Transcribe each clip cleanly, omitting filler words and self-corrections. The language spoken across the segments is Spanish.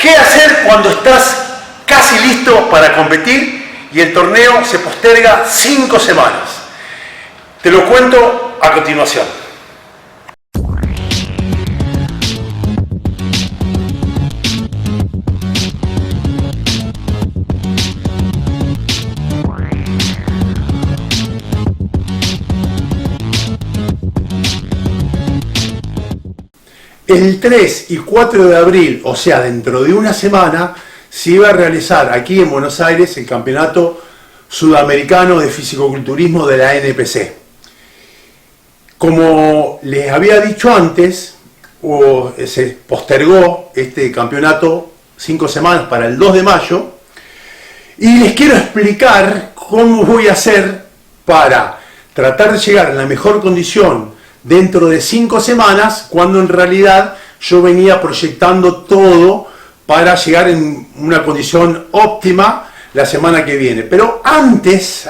¿Qué hacer cuando estás casi listo para competir y el torneo se posterga 5 semanas? Te lo cuento a continuación. El 3 y 4 de abril, o sea, dentro de una semana, se iba a realizar aquí en Buenos Aires el Campeonato Sudamericano de Fisicoculturismo de la NPC. Como les había dicho antes, se postergó este campeonato 5 semanas para el 2 de mayo y les quiero explicar cómo voy a hacer para tratar de llegar en la mejor condición dentro de 5 semanas, cuando en realidad yo venía proyectando todo para llegar en una condición óptima la semana que viene. Pero antes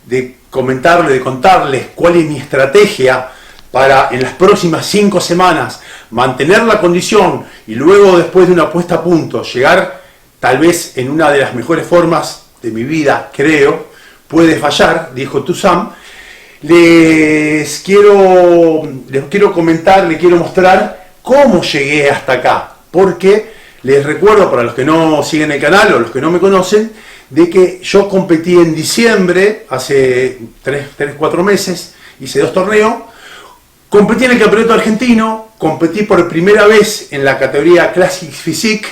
de contarles cuál es mi estrategia para en las próximas 5 semanas mantener la condición y luego, después de una puesta a punto, llegar tal vez en una de las mejores formas de mi vida, creo, puede fallar, dijo Tuzam. Les quiero comentar, les quiero mostrar cómo llegué hasta acá, porque les recuerdo, para los que no siguen el canal o los que no me conocen, de que yo competí en diciembre, hace 3-4 meses, hice 2 torneos, competí en el Campeonato Argentino, competí por primera vez en la categoría Classic Physique,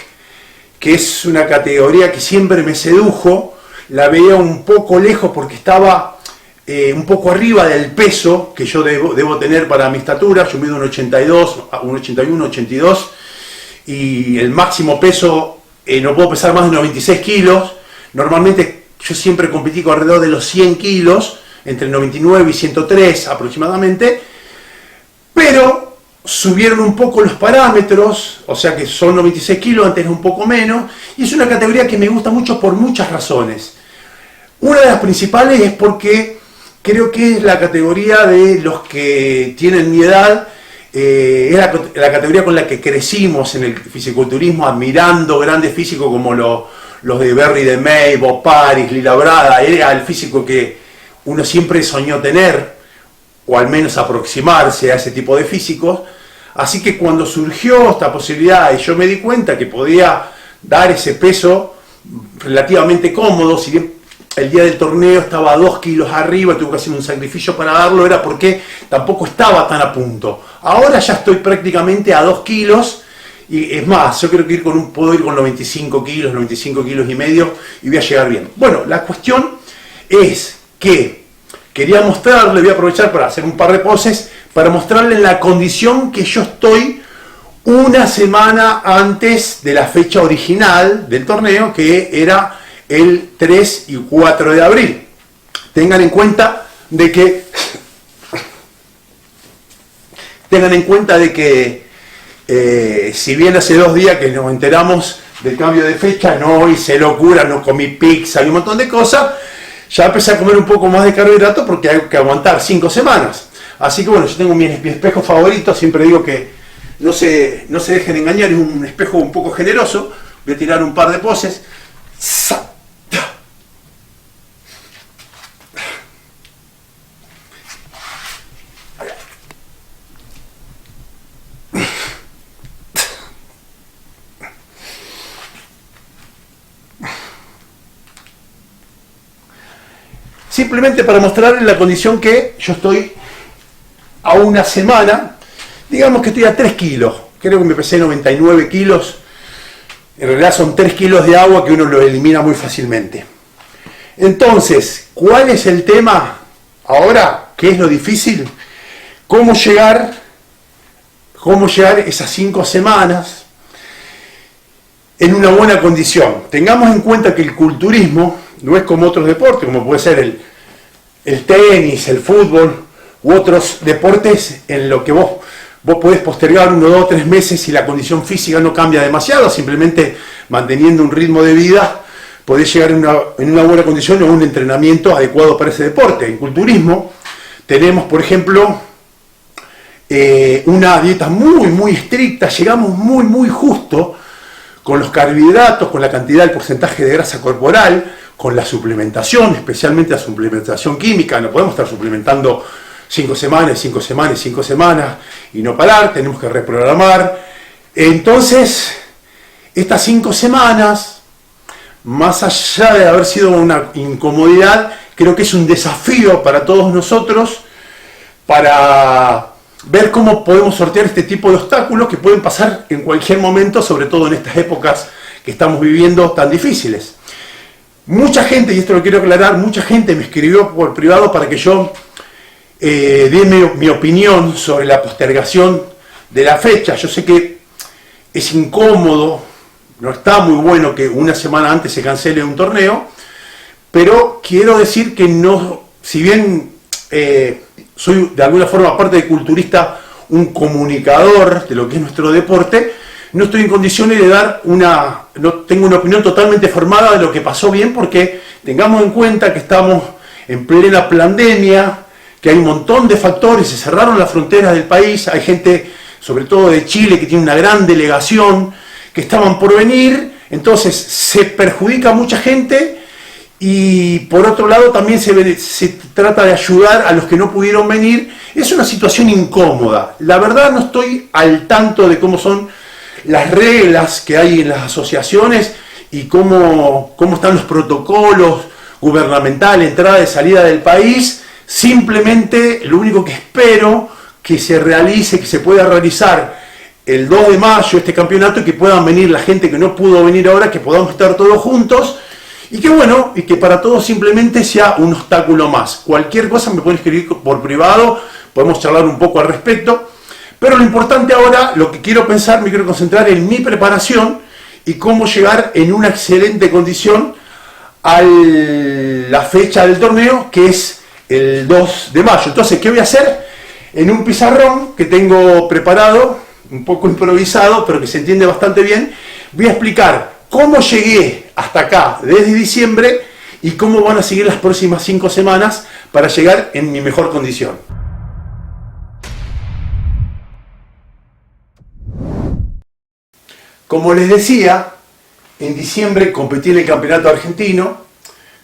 que es una categoría que siempre me sedujo, la veía un poco lejos porque estaba un poco arriba del peso que yo debo tener para mi estatura. Yo mido un 82, un 81, 82 y el máximo peso no puedo pesar más de 96 kilos. Normalmente yo siempre competí con alrededor de los 100 kilos, entre 99 y 103 aproximadamente, pero subieron un poco los parámetros, o sea que son 96 kilos, antes era un poco menos, y es una categoría que me gusta mucho por muchas razones. Una de las principales es porque creo que es la categoría de los que tienen mi edad, es la categoría con la que crecimos en el fisiculturismo, admirando grandes físicos como los de Berry de May, Bob Paris, Lila Brada. Era el físico que uno siempre soñó tener, o al menos aproximarse a ese tipo de físicos. Así que cuando surgió esta posibilidad y yo me di cuenta que podía dar ese peso relativamente cómodo, si bien el día del torneo estaba a 2 kilos arriba, tuve que hacer un sacrificio para darlo, era porque tampoco estaba tan a punto. Ahora ya estoy prácticamente a 2 kilos, y es más, yo creo que puedo ir con 95 kilos, 95 kilos y medio, y voy a llegar bien. Bueno, la cuestión es que quería mostrarle, voy a aprovechar para hacer un par de poses, para mostrarle la condición que yo estoy una semana antes de la fecha original del torneo, que era el 3 y 4 de abril. Tengan en cuenta de que si bien hace 2 días que nos enteramos del cambio de fecha, no hice locura, no comí pizza y un montón de cosas, ya empecé a comer un poco más de carbohidratos porque hay que aguantar 5 semanas. Así que bueno, yo tengo mi espejo favorito, siempre digo que no se dejen engañar, es un espejo un poco generoso. Voy a tirar un par de poses. Simplemente para mostrarles la condición que yo estoy a una semana, digamos que estoy a 3 kilos, creo que me pesé 99 kilos, en realidad son 3 kilos de agua que uno lo elimina muy fácilmente. Entonces, ¿cuál es el tema ahora? ¿Qué es lo difícil? ¿Cómo llegar esas 5 semanas en una buena condición? Tengamos en cuenta que el culturismo no es como otros deportes, como puede ser el tenis, el fútbol u otros deportes en lo que vos podés postergar 1, 2, 3 meses y la condición física no cambia demasiado, simplemente manteniendo un ritmo de vida podés llegar en una buena condición o un entrenamiento adecuado para ese deporte. En culturismo tenemos, por ejemplo, una dieta muy estricta, llegamos muy justo con los carbohidratos, con la cantidad del porcentaje de grasa corporal, con la suplementación, especialmente la suplementación química. No podemos estar suplementando 5 semanas, 5 semanas, 5 semanas y no parar, tenemos que reprogramar. Entonces, estas 5 semanas, más allá de haber sido una incomodidad, creo que es un desafío para todos nosotros para ver cómo podemos sortear este tipo de obstáculos que pueden pasar en cualquier momento, sobre todo en estas épocas que estamos viviendo tan difíciles. Mucha gente, y esto lo quiero aclarar, mucha gente me escribió por privado para que yo dé mi opinión sobre la postergación de la fecha. Yo sé que es incómodo, no está muy bueno que una semana antes se cancele un torneo, pero quiero decir que no, si bien soy de alguna forma, aparte de culturista, un comunicador de lo que es nuestro deporte, no estoy en condiciones de dar no tengo una opinión totalmente formada de lo que pasó bien, porque tengamos en cuenta que estamos en plena pandemia, que hay un montón de factores, se cerraron las fronteras del país, hay gente, sobre todo de Chile, que tiene una gran delegación, que estaban por venir, entonces se perjudica a mucha gente. Y por otro lado también se trata de ayudar a los que no pudieron venir. Es una situación incómoda. La verdad no estoy al tanto de cómo son las reglas que hay en las asociaciones y cómo están los protocolos gubernamentales, entrada y salida del país. Simplemente lo único que espero que se realice, que se pueda realizar el 2 de mayo este campeonato y que puedan venir la gente que no pudo venir ahora, que podamos estar todos juntos. Y que bueno, y que para todos simplemente sea un obstáculo más. Cualquier cosa me pueden escribir por privado, podemos charlar un poco al respecto. Pero lo importante ahora, lo que quiero pensar, me quiero concentrar en mi preparación y cómo llegar en una excelente condición a la fecha del torneo, que es el 2 de mayo. Entonces, ¿qué voy a hacer? En un pizarrón que tengo preparado, un poco improvisado, pero que se entiende bastante bien, voy a explicar cómo llegué hasta acá desde diciembre y cómo van a seguir las próximas 5 semanas para llegar en mi mejor condición. Como les decía, en diciembre competí en el campeonato argentino,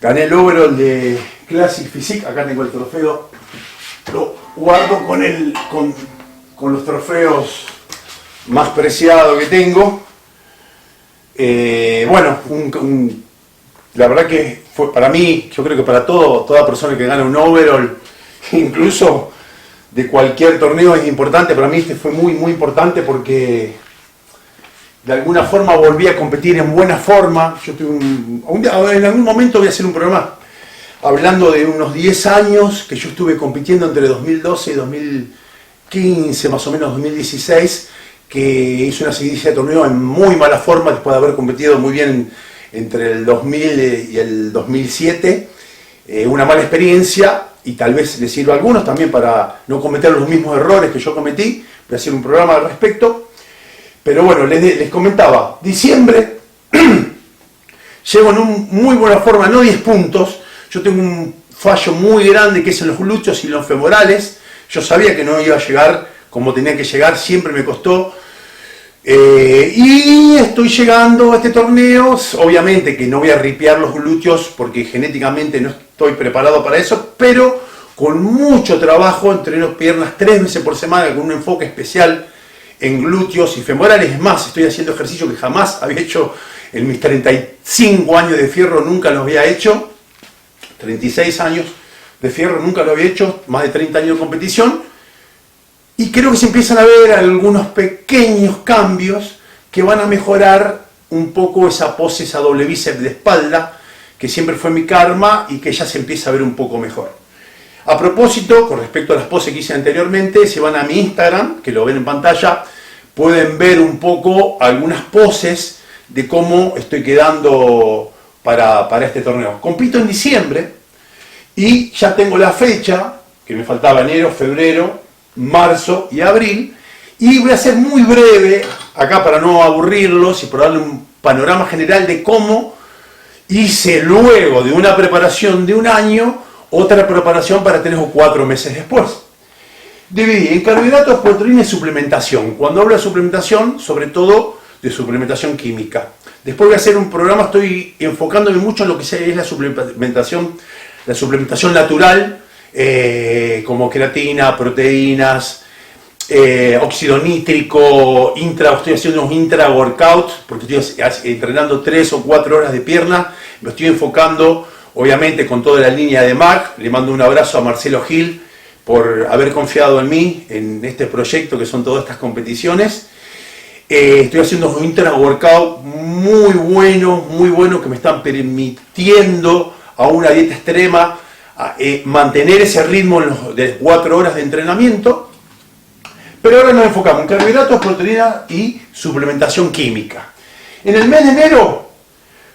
gané el overall de Classic Physique, acá tengo el trofeo, lo guardo con los trofeos más preciados que tengo. Bueno, la verdad que fue para mí, yo creo que para toda persona que gana un overall, incluso de cualquier torneo, es importante. Para mí este fue muy importante porque de alguna forma volví a competir en buena forma. Yo tuve en algún momento voy a hacer un programa hablando de unos 10 años que yo estuve compitiendo entre 2012 y 2015, más o menos 2016, que hice una seguidilla de torneo en muy mala forma después de haber competido muy bien entre el 2000 y el 2007. Una mala experiencia, y tal vez les sirva a algunos también para no cometer los mismos errores que yo cometí. Voy a hacer un programa al respecto. Pero bueno, les comentaba, diciembre, llego en muy buena forma, no 10 puntos. Yo tengo un fallo muy grande que es en los glúteos y los femorales. Yo sabía que no iba a llegar como tenía que llegar, siempre me costó. Y estoy llegando a este torneo, obviamente que no voy a ripear los glúteos porque genéticamente no estoy preparado para eso, pero con mucho trabajo, entreno piernas 3 veces por semana con un enfoque especial en glúteos y femorales. Es más, estoy haciendo ejercicio que jamás había hecho en mis 35 años de fierro, nunca lo había hecho, 36 años de fierro, nunca lo había hecho, más de 30 años de competición. Y creo que se empiezan a ver algunos pequeños cambios que van a mejorar un poco esa pose, esa doble bíceps de espalda, que siempre fue mi karma y que ya se empieza a ver un poco mejor. A propósito, con respecto a las poses que hice anteriormente, si van a mi Instagram, que lo ven en pantalla, pueden ver un poco algunas poses de cómo estoy quedando para este torneo. Compito en diciembre y ya tengo la fecha, que me faltaba enero, febrero, marzo y abril, y voy a ser muy breve acá para no aburrirlos y por darle un panorama general de cómo hice luego de una preparación de un año otra preparación para 3 o 4 meses después. Dividí en carbohidratos, proteína y suplementación. Cuando hablo de suplementación, sobre todo de suplementación química. Después voy a hacer un programa, estoy enfocándome mucho en lo que es la suplementación natural, como creatina, proteínas, óxido nítrico, estoy haciendo unos intra-workouts, porque estoy entrenando 3 o 4 horas de pierna, me estoy enfocando, obviamente, con toda la línea de MAC. Le mando un abrazo a Marcelo Gil por haber confiado en mí, en este proyecto que son todas estas competiciones. Estoy haciendo unos intra-workouts muy buenos, que me están permitiendo a una dieta extrema mantener ese ritmo de 4 horas de entrenamiento. Pero ahora nos enfocamos en carbohidratos, proteínas y suplementación química. En el mes de enero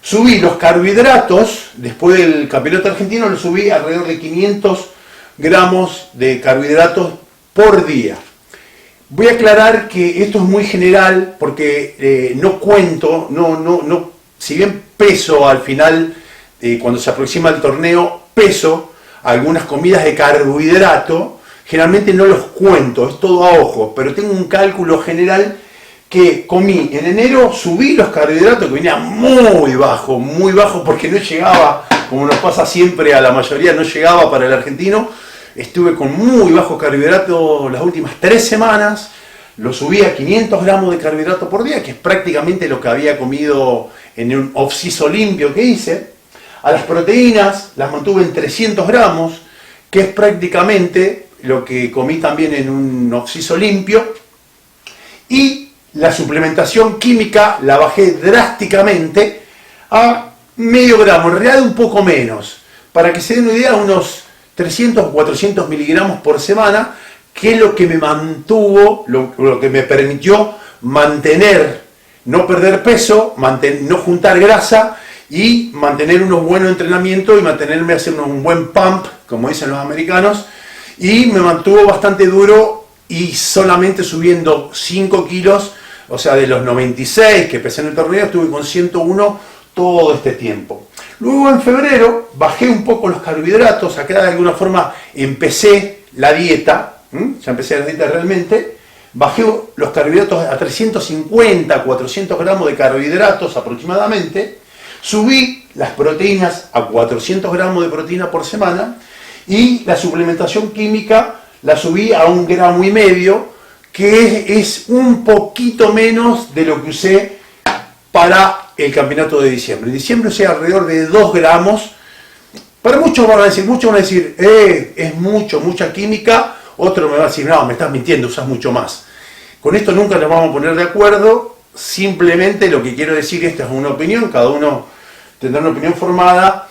subí los carbohidratos, después del campeonato argentino, lo subí alrededor de 500 gramos de carbohidratos por día. Voy a aclarar que esto es muy general porque no cuento, si bien peso al final, cuando se aproxima el torneo, peso algunas comidas de carbohidrato. Generalmente no los cuento, es todo a ojo, pero tengo un cálculo general que comí. En enero subí los carbohidratos, que venía muy bajo porque no llegaba, como nos pasa siempre a la mayoría, no llegaba para el argentino. Estuve con muy bajos carbohidratos las últimas 3 semanas, lo subí a 500 gramos de carbohidrato por día, que es prácticamente lo que había comido en un off-season limpio que hice. A las proteínas las mantuve en 300 gramos, que es prácticamente lo que comí también en un off-season limpio. Y la suplementación química la bajé drásticamente a medio gramo, en realidad un poco menos. Para que se den una idea, unos 300 o 400 miligramos por semana, que es lo que me mantuvo, lo que me permitió mantener, no perder peso, no juntar grasa y mantener unos buenos entrenamientos y mantenerme haciendo un buen pump, como dicen los americanos, y me mantuvo bastante duro y solamente subiendo 5 kilos, o sea, de los 96 que pesé en el torneo, estuve con 101 todo este tiempo. Luego en febrero bajé un poco los carbohidratos, acá de alguna forma empecé la dieta, ya empecé la dieta realmente, bajé los carbohidratos a 350, 400 gramos de carbohidratos aproximadamente, subí las proteínas a 400 gramos de proteína por semana y la suplementación química la subí a 1,5 gramos, que es un poquito menos de lo que usé para el campeonato de diciembre. En diciembre usé alrededor de 2 gramos. Para muchos van a decir, es mucha química. Otro me va a decir, no, me estás mintiendo, usas mucho más. Con esto nunca nos vamos a poner de acuerdo. Simplemente lo que quiero decir, esta es una opinión, cada uno tendrá una opinión formada.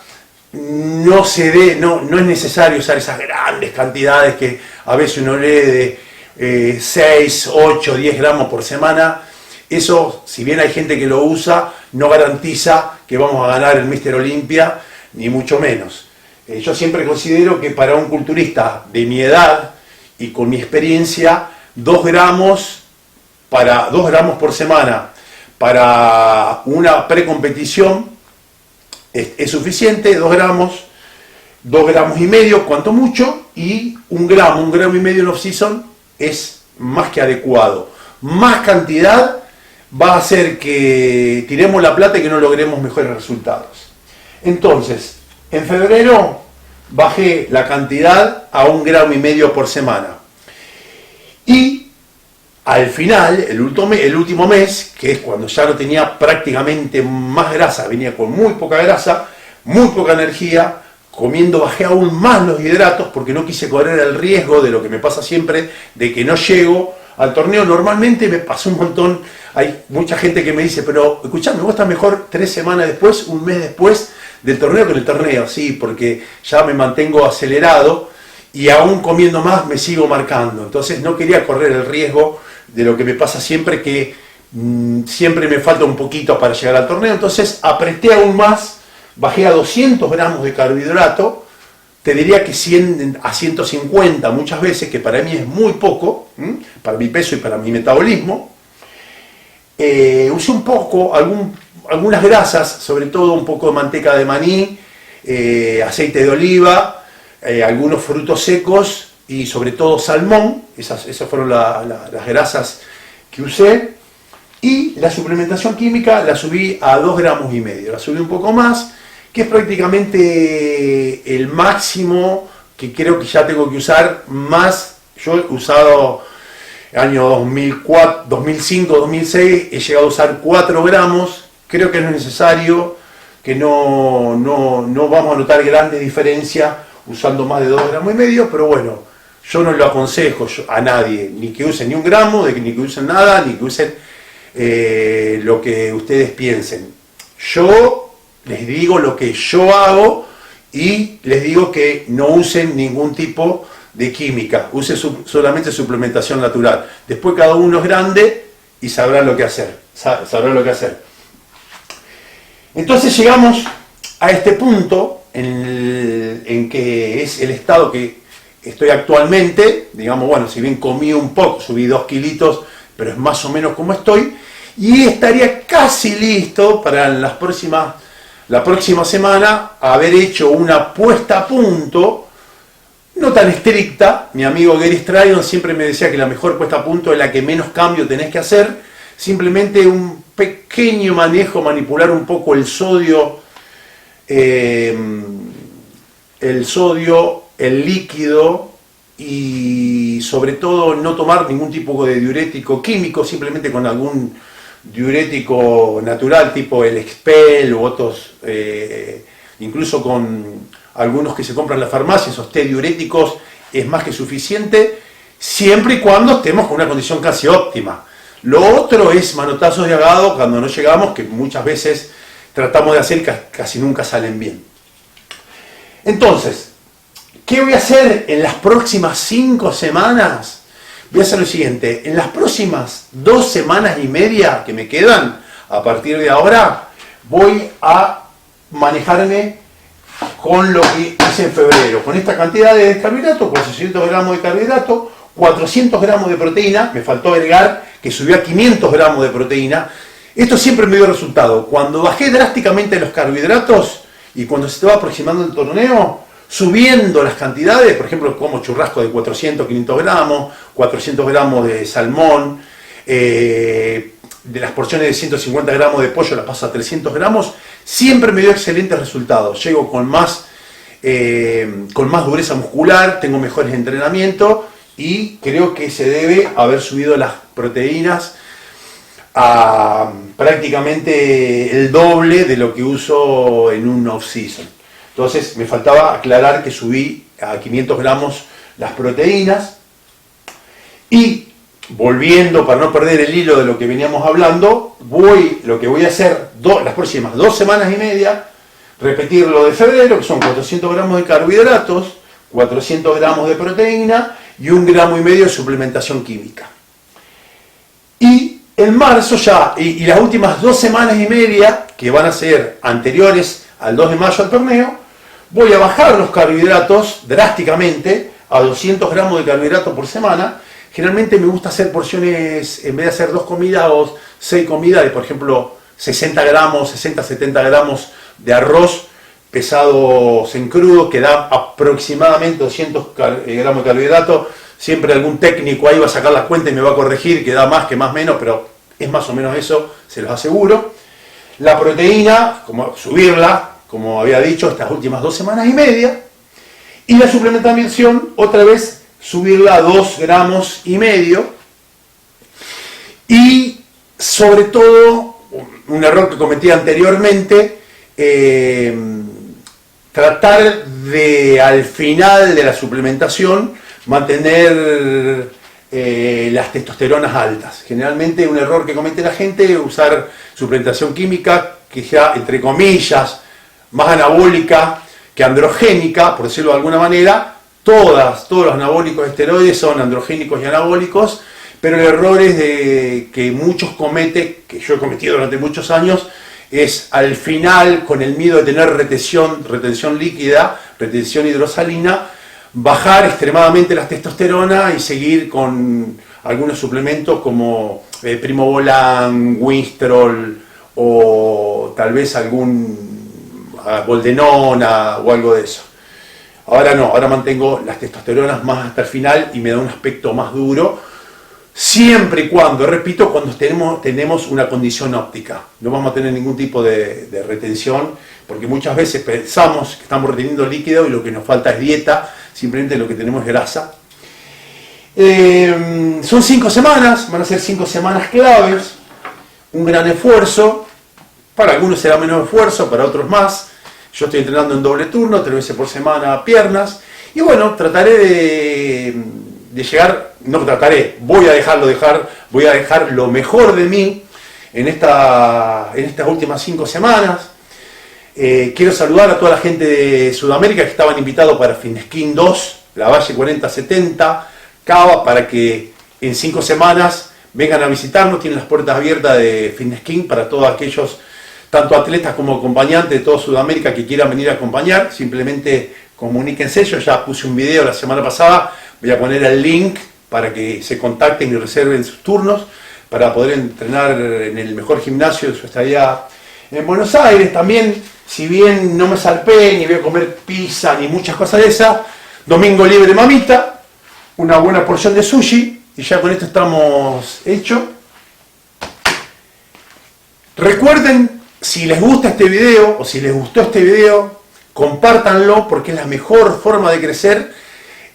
No es necesario usar esas grandes cantidades que a veces uno lee de 6, 8, 10 gramos por semana. Eso, si bien hay gente que lo usa, no garantiza que vamos a ganar el Mr. Olympia, ni mucho menos. Yo siempre considero que para un culturista de mi edad y con mi experiencia, 2 gramos por semana para una precompetición es suficiente. 2 gramos, 2,5 gramos cuanto mucho, y 1 gramo y medio en off-season es más que adecuado. Más cantidad va a hacer que tiremos la plata y que no logremos mejores resultados. Entonces, en febrero bajé la cantidad a 1,5 gramos por semana. Y al final, el último mes, que es cuando ya no tenía prácticamente más grasa, venía con muy poca grasa, muy poca energía, comiendo bajé aún más los hidratos porque no quise correr el riesgo de lo que me pasa siempre, de que no llego al torneo. Normalmente me pasó un montón, hay mucha gente que me dice, pero escuchame, vos estás mejor 3 semanas después, un mes después del torneo que en el torneo. Sí, porque ya me mantengo acelerado y aún comiendo más me sigo marcando. Entonces no quería correr el riesgo de lo que me pasa siempre, que siempre me falta un poquito para llegar al torneo. Entonces apreté aún más, bajé a 200 gramos de carbohidrato, te diría que 100 a 150 muchas veces, que para mí es muy poco, para mi peso y para mi metabolismo. Usé un poco, algunas grasas, sobre todo un poco de manteca de maní, aceite de oliva, algunos frutos secos y sobre todo salmón. Esas fueron las grasas que usé. Y la suplementación química la subí a 2,5 gramos, la subí un poco más, que es prácticamente el máximo que creo que ya tengo que usar, más. Yo he usado año 2004, 2005, 2006, he llegado a usar 4 gramos, creo que no es necesario, que no vamos a notar grandes diferencias usando más de 2,5 gramos, pero bueno, yo no lo aconsejo a nadie, ni que usen ni 1 gramo, ni que usen nada, ni que usen lo que ustedes piensen. Yo les digo lo que yo hago y les digo que no usen ningún tipo de química, usen solamente suplementación natural. Después cada uno es grande y sabrá lo que hacer, Entonces llegamos a este punto en que es el estado que estoy actualmente. Digamos, bueno, si bien comí un poco, subí 2 kilitos, pero es más o menos como estoy, y estaría casi listo para la próxima semana haber hecho una puesta a punto, no tan estricta. Mi amigo Gary Strydon siempre me decía que la mejor puesta a punto es la que menos cambio tenés que hacer, simplemente un pequeño manejo, manipular un poco el sodio, el líquido, y sobre todo no tomar ningún tipo de diurético químico, simplemente con algún diurético natural tipo el Expel u otros, incluso con algunos que se compran en la farmacia, esos té diuréticos, es más que suficiente, siempre y cuando estemos con una condición casi óptima. Lo otro es manotazos de ahogado cuando no llegamos, que muchas veces tratamos de hacer y casi nunca salen bien. Entonces, ¿qué voy a hacer en las próximas 5 semanas? Voy a hacer lo siguiente: en las próximas 2 semanas y media que me quedan, a partir de ahora, voy a manejarme con lo que hice en febrero, con esta cantidad de carbohidratos, con 600 gramos de carbohidrato, 400 gramos de proteína. Me faltó agregar que subió a 500 gramos de proteína. Esto siempre me dio resultado. Cuando bajé drásticamente los carbohidratos y cuando se estaba aproximando el torneo, subiendo las cantidades, por ejemplo, como churrasco de 400, 500 gramos, 400 gramos de salmón, de las porciones de 150 gramos de pollo las paso a 300 gramos, siempre me dio excelentes resultados. Llego con más dureza muscular, tengo mejores entrenamientos y creo que se debe haber subido las proteínas a prácticamente el doble de lo que uso en un off-season. Entonces me faltaba aclarar que subí a 500 gramos las proteínas. Y volviendo, para no perder el hilo de lo que veníamos hablando, lo que voy a hacer las próximas 2 semanas y media, repetir lo de febrero, que son 400 gramos de carbohidratos, 400 gramos de proteína y 1,5 gramos de suplementación química. Y en marzo ya, y las últimas 2 semanas y media, que van a ser anteriores al 2 de mayo al torneo, voy a bajar los carbohidratos drásticamente a 200 gramos de carbohidratos por semana. Generalmente me gusta hacer porciones, en vez de hacer 2 comidas o 6 comidas, de por ejemplo 60 gramos, 60, 70 gramos de arroz pesados en crudo, que da aproximadamente 200 gramos de carbohidratos. Siempre algún técnico ahí va a sacar la cuenta y me va a corregir que da más, que más menos, pero es más o menos eso, se los aseguro. La proteína, subirla, como había dicho, estas últimas 2 semanas y media. Y la suplementación, otra vez, subirla a 2,5 gramos. Y sobre todo, un error que cometí anteriormente, tratar de, al final de la suplementación, mantener las testosteronas altas. Generalmente un error que comete la gente es usar suplementación química, que ya, entre comillas, más anabólica que androgénica, por decirlo de alguna manera. Todos los anabólicos esteroides son androgénicos y anabólicos, pero el error es que muchos cometen, que yo he cometido durante muchos años, es al final, con el miedo de tener retención líquida, retención hidrosalina, bajar extremadamente las testosterona y seguir con algunos suplementos como Primobolan, Winstrol o tal vez algún Boldenona o algo de eso. Ahora no, ahora mantengo las testosteronas más hasta el final y me da un aspecto más duro, siempre y cuando, repito, cuando tenemos una condición óptica. No vamos a tener ningún tipo de retención, porque muchas veces pensamos que estamos reteniendo líquido y lo que nos falta es dieta, simplemente lo que tenemos es grasa. Son 5 semanas, van a ser 5 semanas claves, un gran esfuerzo, para algunos será menos esfuerzo, para otros más. Yo estoy entrenando en doble turno, 3 veces por semana piernas, y bueno, trataré de llegar, no trataré, voy a dejar lo mejor de mí en estas últimas 5 semanas. Quiero saludar a toda la gente de Sudamérica que estaban invitados para Fineskin 2, la Valle 4070, Cava, para que en 5 semanas vengan a visitarnos. Tienen las puertas abiertas de Fineskin para todos aquellos, tanto atletas como acompañantes de toda Sudamérica que quieran venir a acompañar. Simplemente comuníquense, yo ya puse un video la semana pasada, voy a poner el link para que se contacten y reserven sus turnos para poder entrenar en el mejor gimnasio de su estadía en Buenos Aires. También, si bien no me salpé, ni voy a comer pizza, ni muchas cosas de esas, domingo libre mamita, una buena porción de sushi, y ya con esto estamos hechos. Recuerden, si les gusta este video, o si les gustó este video, compártanlo, porque es la mejor forma de crecer,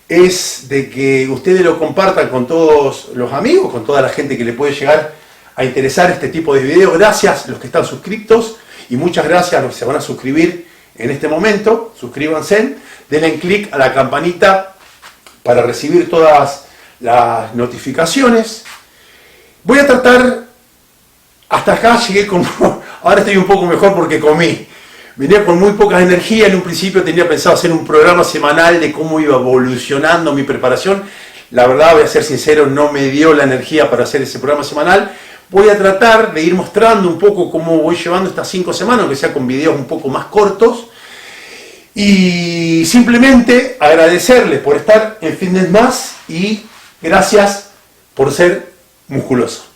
es de que ustedes lo compartan con todos los amigos, con toda la gente que le puede llegar a interesar este tipo de videos. Gracias a los que están suscriptos, y muchas gracias a los que se van a suscribir en este momento. Suscríbanse, denle clic a la campanita para recibir todas las notificaciones. Voy a tratar, hasta acá llegué con, ahora estoy un poco mejor porque comí. Venía con muy pocas energías, en un principio tenía pensado hacer un programa semanal de cómo iba evolucionando mi preparación. La verdad, voy a ser sincero, no me dio la energía para hacer ese programa semanal. Voy a tratar de ir mostrando un poco cómo voy llevando estas 5 semanas, aunque sea con videos un poco más cortos. Y simplemente agradecerles por estar en Fitness Más y gracias por ser musculoso.